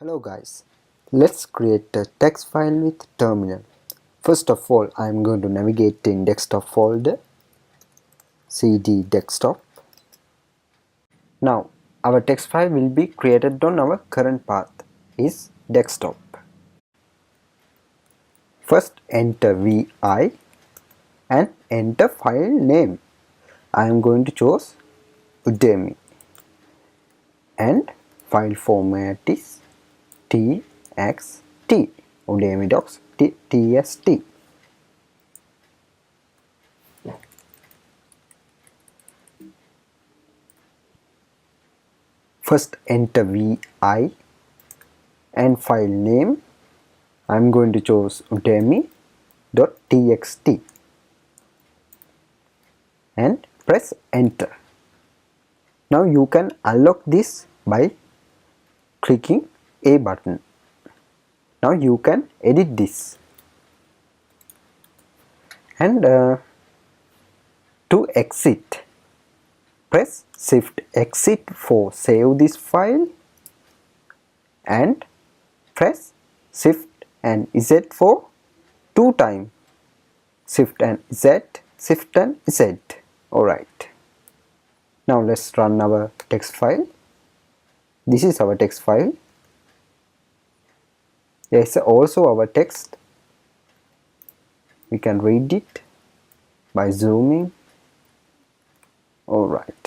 Hello guys, let's create a text file with terminal. First of all, I am going to navigate in desktop folder, cd desktop. Now our text file will be created on our current path is desktop. First enter vi and enter file name. I am going to choose Udemy and file format is TXT, Udemy docs TXT. First enter vi and file name. I'm going to choose udemy.txt and press enter. Now you can unlock this by clicking A button. Now you can edit this and to exit press shift exit for save this file and press shift and Z for 2 times. Shift and Z, shift and Z. Alright. Now let's run our text file. This is our text file. There is also our text. We can read it by zooming. Alright.